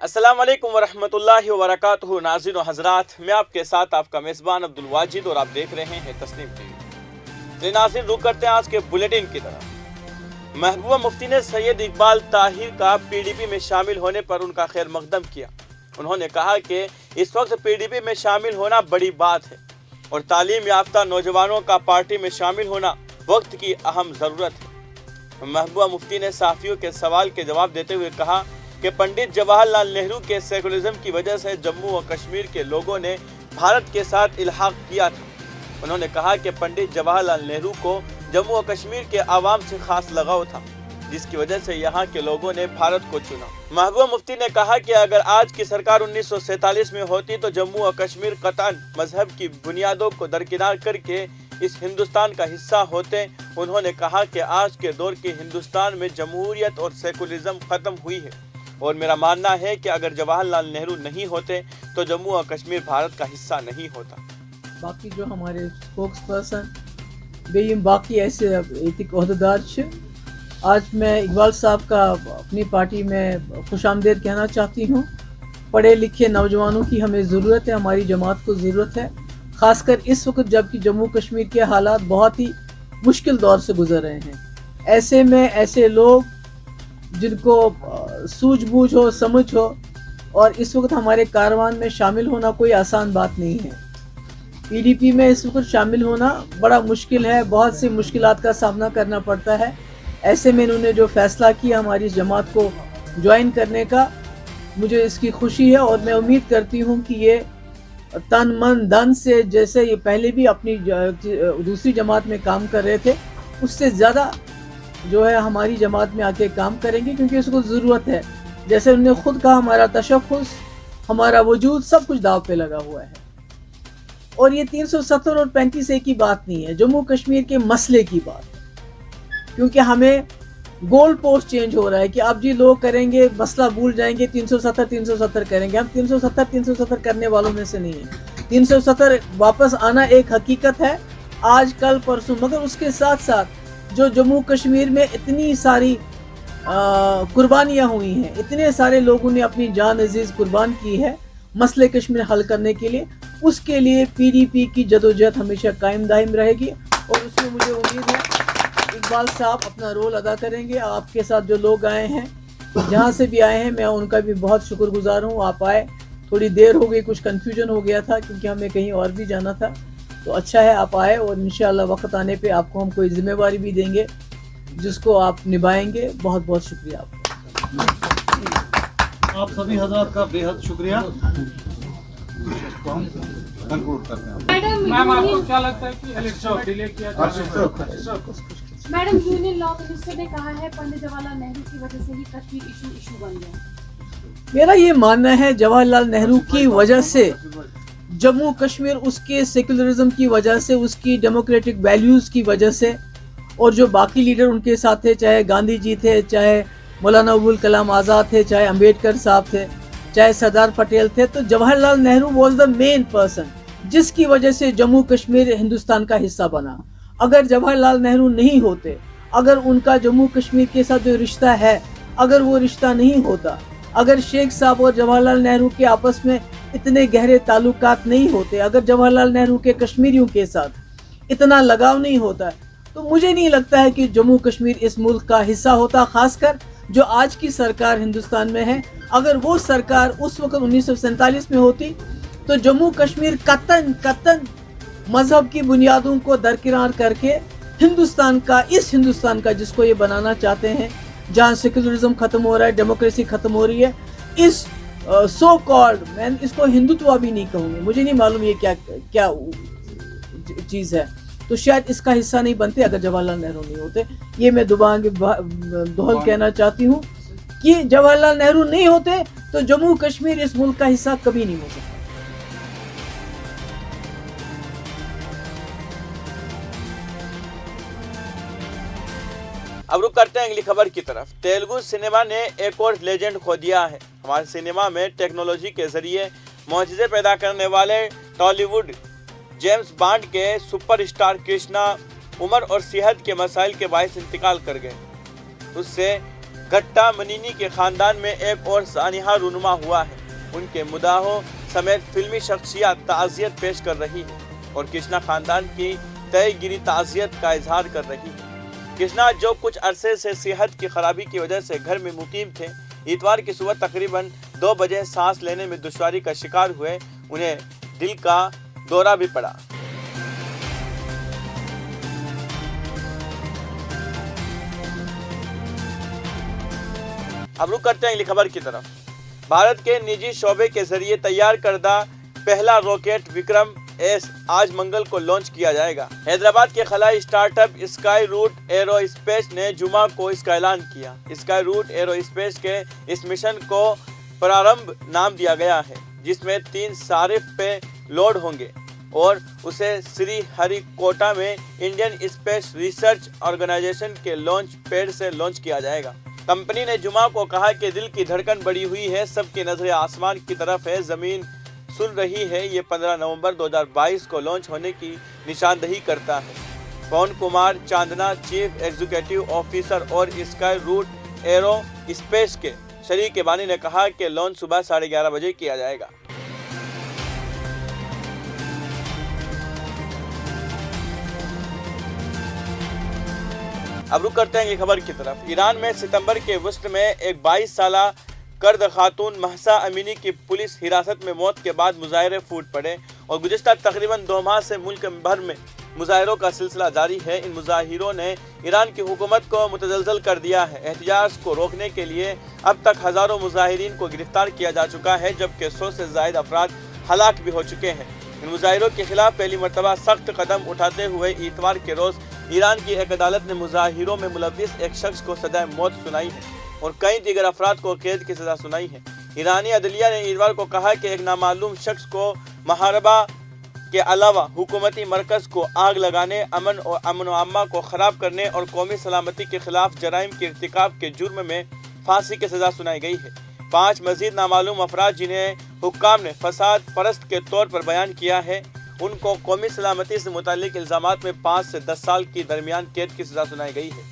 अस्सलाम वालेकुम वरहमतुल्लाहि वबरकातुहू। नाज़रीन व हज़रात, मैं आपके साथ आपका मेज़बान अब्दुल वाजिद और आप देख रहे हैं तस्नीम टीवी। नाज़रीन, रुक करते हैं आज के बुलेटिन की तरफ। महबूबा मुफ्ती ने सैयद इकबाल ताहिर का पीडीपी में शामिल होने पर उनका खैर मकदम किया। उन्होंने कहा कि इस वक्त पीडीपी में शामिल होना बड़ी बात है और तालीम याफ्ता नौजवानों का पार्टी में शामिल होना वक्त की अहम ज़रूरत है। महबूबा मुफ्ती ने सहाफ़ियों के सवाल के जवाब देते हुए कहा कि पंडित जवाहरलाल नेहरू के सेकुलरिज्म की वजह से जम्मू व कश्मीर के लोगों ने भारत के साथ इल्हाक किया था। उन्होंने कहा कि पंडित जवाहरलाल नेहरू को जम्मू व कश्मीर के आवाम से खास लगाव था, जिसकी वजह से यहाँ के लोगों ने भारत को चुना। महबूबा मुफ्ती ने कहा कि अगर आज की सरकार 1947 में होती तो जम्मू व कश्मीर कतन मजहब की बुनियादों को दरकिनार करके इस हिंदुस्तान का हिस्सा होते। उन्होंने कहा कि आज के दौर के हिंदुस्तान में जमहूरियत और सेकुलरिज्म खत्म हुई है और मेरा मानना है कि अगर जवाहरलाल नेहरू नहीं होते तो जम्मू और कश्मीर भारत का हिस्सा नहीं होता। बाकी जो हमारे स्पोक्स पर्सन बेयम बाकी ऐसे अहदेदार आज मैं इकबाल साहब का अपनी पार्टी में खुशामदीद कहना चाहती हूँ। पढ़े लिखे नौजवानों की हमें ज़रूरत है, हमारी जमात को ज़रूरत है, ख़ासकर इस वक्त जबकि जम्मू कश्मीर के हालात बहुत ही मुश्किल दौर से गुजर रहे हैं। ऐसे में ऐसे लोग जिनको सूझबूझ हो, समझ हो, और इस वक्त हमारे कारवान में शामिल होना कोई आसान बात नहीं है। पीडीपी में इस वक्त शामिल होना बड़ा मुश्किल है, बहुत सी मुश्किलात का सामना करना पड़ता है। ऐसे में इन्होंने जो फैसला किया हमारी जमात को ज्वाइन करने का, मुझे इसकी खुशी है और मैं उम्मीद करती हूँ कि ये तन मन धन से, जैसे ये पहले भी अपनी दूसरी जमात में काम कर रहे थे, उससे ज़्यादा जो है हमारी जमात में आके काम करेंगे, क्योंकि इसको ज़रूरत है। जैसे उन्होंने खुद कहा, हमारा तशख़्ख़ुस, हमारा वजूद सब कुछ दाव पे लगा हुआ है। और ये 370 और 35 की बात नहीं है, जम्मू कश्मीर के मसले की बात है, क्योंकि हमें गोल पोस्ट चेंज हो रहा है कि अब जी लोग करेंगे, मसला भूल जाएंगे, 370 करेंगे। हम 370 करने वालों में से नहीं है। 370 वापस आना एक हकीकत है, आज कल परसों, मगर उसके साथ साथ जो जम्मू कश्मीर में इतनी सारी कुर्बानियाँ हुई हैं, इतने सारे लोगों ने अपनी जान अजीज कुर्बान की है मसले कश्मीर हल करने के लिए, उसके लिए पीडीपी की जदोजहद हमेशा कायम दायम रहेगी और उसमें मुझे उम्मीद है इकबाल साहब अपना रोल अदा करेंगे। आपके साथ जो लोग आए हैं, जहाँ से भी आए हैं, मैं उनका भी बहुत शुक्रगुजार हूँ। आप आए, थोड़ी देर हो गई, कुछ कन्फ्यूजन हो गया था क्योंकि हमें कहीं और भी जाना था, तो अच्छा है आप आए और इंशाअल्लाह वक्त आने पे आपको हम कोई जिम्मेवारी भी देंगे जिसको आप निभाएंगे। बहुत बहुत शुक्रिया आपका। आप सभी हज़रात का बेहद शुक्रिया। इसको हम कंक्लूड करते हैं। मैम, आपको क्या लगता है कि इलेक्शन डिले किया जा रहा है? मैडम, यूनियन लॉ मिनिस्टर ने कहा है पंडित जवाहरलाल नेहरू की वजह से ही कश्मीर इशू बन गया। मेरा ये मानना है जवाहरलाल नेहरू की वजह से जम्मू कश्मीर, उसके सेकुलरिज्म की वजह से, उसकी डेमोक्रेटिक वैल्यूज़ की वजह से, और जो बाकी लीडर उनके साथ थे, चाहे गांधी जी थे, चाहे मौलाना अबुल कलाम आज़ाद थे, चाहे अंबेडकर साहब थे, चाहे सरदार पटेल थे, तो Jawaharlal Nehru was the main person जिसकी वजह से जम्मू कश्मीर हिंदुस्तान का हिस्सा बना। अगर जवाहरलाल नेहरू नहीं होते, अगर उनका जम्मू कश्मीर के साथ जो रिश्ता है, अगर वो रिश्ता नहीं होता, अगर शेख साहब और जवाहरलाल नेहरू के आपस में इतने गहरे ताल्लुकात नहीं होते, अगर जवाहरलाल नेहरू के कश्मीरियों के साथ इतना लगाव नहीं होता, तो मुझे नहीं लगता है कि जम्मू कश्मीर इस मुल्क का हिस्सा होता। खासकर जो आज की सरकार हिंदुस्तान में है, अगर वो सरकार उस वक्त 1947 में होती तो जम्मू कश्मीर कतन मजहब की बुनियादों को दरकिनार करके हिंदुस्तान का, इस हिंदुस्तान का जिसको ये बनाना चाहते हैं, जहाँ सेकुलरिज्म खत्म हो रहा है, डेमोक्रेसी खत्म हो रही है, इस सो कॉल्ड, मैं इसको हिंदुत्व भी नहीं कहूँगी, मुझे नहीं मालूम ये क्या चीज़ है, तो शायद इसका हिस्सा नहीं बनते अगर जवाहरलाल नेहरू नहीं होते। ये मैं दोहल कहना चाहती हूँ कि जवाहरलाल नेहरू नहीं होते तो जम्मू कश्मीर इस मुल्क का हिस्सा कभी नहीं हो सकता। अब रुक करते हैं अगली खबर की तरफ। तेलुगु सिनेमा ने एक और लेजेंड खो दिया है। हमारे सिनेमा में टेक्नोलॉजी के जरिए मौजज़े पैदा करने वाले टॉलीवुड जेम्स बॉन्ड के सुपरस्टार कृष्णा उम्र और सेहत के मसाइल के बायस इंतकाल कर गए। उससे गट्टा मनीनी के खानदान में एक और सानिहा रूनुमा हुआ है। उनके मुदाहों समेत फिल्मी शख्सियत ताज़ियत पेश कर रही है और कृष्णा खानदान की तयगिरी ताज़ियत का इजहार कर रही है। कृष्णा जो कुछ अरसे से सेहत की खराबी की वजह से घर में मुकीम थे, इतवार की सुबह तकरीबन 2 बजे सांस लेने में दुश्वारी का शिकार हुए। उन्हें दिल का दौरा भी पड़ा। अब रुक करते हैं अगली खबर की तरफ। भारत के निजी शोबे के जरिए तैयार करदा पहला रॉकेट विक्रम एस आज मंगल को लॉन्च किया जाएगा। हैदराबाद के खलाई स्टार्टअप स्काई रूट एरोस्पेस ने जुमा को इसका ऐलान किया। स्काई रूट एरोस्पेस के इस मिशन को प्रारंभ नाम दिया गया है, जिसमें 3 सारिफ पे लोड होंगे और उसे श्री हरिकोटा में इंडियन स्पेस रिसर्च ऑर्गेनाइजेशन के लॉन्च पैड से लॉन्च किया जाएगा। कंपनी ने जुमा को कहा कि दिल की धड़कन बढ़ी हुई है, सबकी नजरें आसमान की तरफ है, जमीन सुन रही है। ये 15 नवंबर 2022 को लॉन्च होने की निशानदही करता है। Pawan Kumar Chandana chief executive officer और स्काई रूट एरो स्पेस के शरीक के बानी ने कहा कि लॉन्च सुबह 11:30 बजे किया जाएगा। अब रुक करते हैं ये खबर की तरफ। ईरान में सितंबर के वसत में एक 22 साला कर्द खातून महसा अमीनी की पुलिस हिरासत में मौत के बाद मुजाहरे फूट पड़े और गुज़िश्ता तकरीबन 2 माह से मुल्क भर में मुजाहरों का सिलसिला जारी है। इन मुजाहिरों ने ईरान की हुकूमत को मुतज़लज़ल कर दिया है। एहतिजाज को रोकने के लिए अब तक हज़ारों मुजाहिरीन को गिरफ्तार किया जा चुका है, जबकि 100 से ज़ायद अफराद हलाक भी हो चुके हैं। इन मुजाहिरों के खिलाफ पहली मरतबा सख्त कदम उठाते हुए इतवार के रोज़ ईरान की एक अदालत ने मुजाहिरों में मुलव्विस एक शख्स को सज़ाए मौत सुनाई है और कई दीगर अफराद को कैद की सज़ा सुनाई है। ईरानी अदलिया ने इतवार को कहा कि एक नामालूम शख्स को महारबा के अलावा हुकूमती मरकज़ को आग लगाने, अमन व अम्मा को ख़राब करने और कौमी सलामती के खिलाफ जराइम के इर्तिकाब के जुर्म में फांसी की सज़ा सुनाई गई है। 5 मज़ीद नामालूम अफराद जिन्हें हुक्काम ने फसाद परस्त के तौर पर बयान किया है, उनको कौमी सलामती से मुताल्लिक इल्ज़ामात में 5 से 10 साल की दरमियान कैद की सज़ा सुनाई गई है।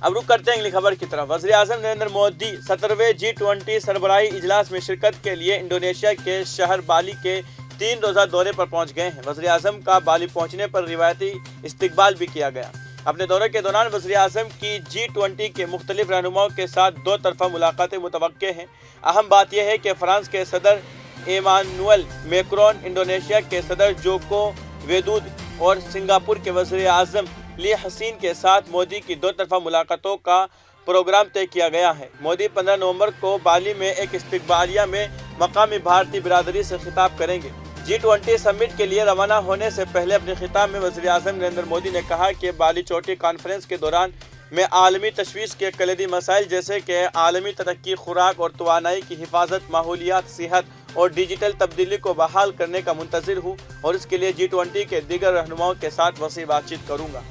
अब रुक करते हैं अगली खबर की तरफ। वज़ीर-ए-आज़म नरेंद्र मोदी 17वें G20 सरबराही इजलास में शिरकत के लिए इंडोनेशिया के शहर बाली के 3 रोज़ा दौरे पर पहुंच गए हैं। वज़ीर-ए-आज़म का बाली पहुंचने पर रिवायती इस्तकबाल भी किया गया। अपने दौरे के दौरान वज़ीर-ए-आज़म की G20 के मुख्तलिफ रहनुमाओं के साथ 2 तरफ़ा मुलाकातें मुतवक्के हैं। अहम बात यह है कि फ्रांस के सदर इमानुएल मैक्रोन, इंडोनेशिया के सदर जोको विदोदो और सिंगापुर के वज़ीर-ए-आज़म ली हसीन के साथ मोदी की 2 तरफ़ा मुलाकातों का प्रोग्राम तय किया गया है। मोदी 15 नवंबर को बाली में एक इस्तकबालिया में मकामी भारतीय बिरादरी से खिताब करेंगे। G20 समिट के लिए रवाना होने से पहले अपने खिताब में वज़ीर-ए-आज़म नरेंद्र मोदी ने कहा कि बाली चोटी कॉन्फ्रेंस के दौरान में आलमी तशवीश के कलीदी मसाइल जैसे कि आलमी तरक्की, खुराक और तवानाई की हिफाजत, माहौलियात, सेहत और डिजिटल तब्दीली को बहाल करने का मुंतज़िर हूँ और इसके लिए G20 के दीगर रहनुमाओं के साथ वसी बातचीत करूँगा।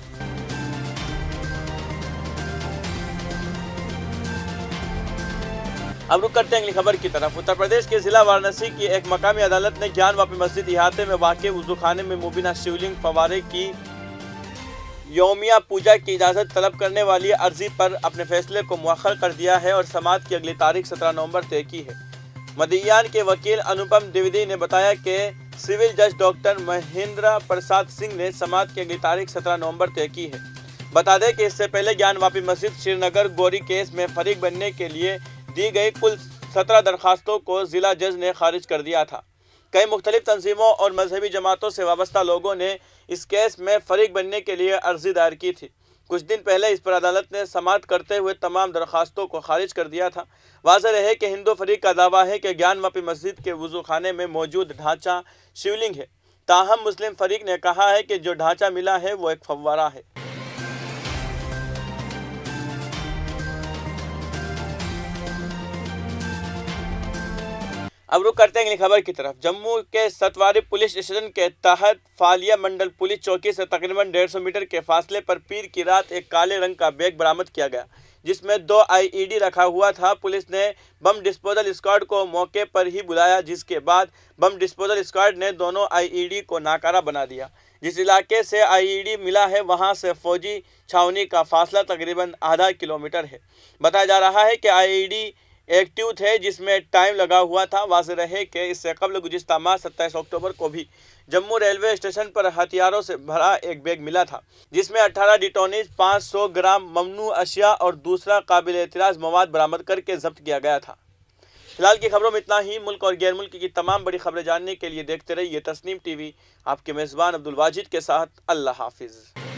अब रुक करते हैं अगली खबर की तरफ। उत्तर प्रदेश के जिला वाराणसी की एक मकामी अदालत ने ज्ञानवापी मस्जिद इहाते में वाक़ वुज़ू खाने में मुबीना शिवलिंग फवारे की यौमिया पूजा की इजाज़त तलब करने वाली अर्जी पर अपने फैसले को मुअख्खर कर दिया है और समाअत की अगली तारीख 17 नवंबर तय की है। मदइयान के वकील अनुपम द्विवेदी ने बताया कि सिविल जज डॉक्टर महेंद्र प्रसाद सिंह ने समाअत की अगली तारीख 17 नवंबर तय की है। बता दें कि इससे पहले ज्ञानवापी मस्जिद श्रीनगर गोरी केस में फरीक बनने के लिए दी गई कुल 17 दरखास्तों को जिला जज ने खारिज कर दिया था। कई मुख्तलिफ तंजीमों और मजहबी जमातों से वाबस्ता लोगों ने इस केस में फरीक बनने के लिए अर्जी दायर की थी। कुछ दिन पहले इस पर अदालत ने समाअत करते हुए तमाम दरखास्तों को खारिज कर दिया था। वाज़ेह रहे कि हिंदू फरीक का दावा है कि ज्ञानवापी मस्जिद के वुज़ू खाने में मौजूद ढांचा शिवलिंग है, ताहम मुस्लिम फरीक ने कहा है कि जो ढांचा मिला है वो एक फव्वारा है। अब रुक करते हैं अगली खबर की तरफ। जम्मू के सतवारी पुलिस स्टेशन के तहत फालिया मंडल पुलिस चौकी से तकरीबन 150 मीटर के फासले पर पीर की रात एक काले रंग का बैग बरामद किया गया, जिसमें 2 IED रखा हुआ था। पुलिस ने बम डिस्पोजल स्क्वाड को मौके पर ही बुलाया, जिसके बाद बम डिस्पोजल स्क्वाड ने दोनों IED को नाकारा बना दिया। जिस इलाके से IED मिला है वहां से फौजी छावनी का फासला तकरीबन आधा किलोमीटर है। बताया जा रहा है कि IED एक्टिव थे, जिसमें टाइम लगा हुआ था। वाज़ेह रहे कि इससे कबल गुज़िश्ता माह 27 अक्टूबर को भी जम्मू रेलवे स्टेशन पर हथियारों से भरा एक बैग मिला था, जिसमें 18 डिटोनिज, 500 ग्राम ममनू अशिया और दूसरा काबिल एतराज़ मवाद बरामद करके जब्त किया गया था। फिलहाल की खबरों में इतना ही। मुल्क और गैर मुल्क की तमाम बड़ी खबरें जानने के लिए देखते रहिए तस्नीम TV। आपके मेज़बान अब्दुल वाजिद के साथ। अल्लाह हाफिज़।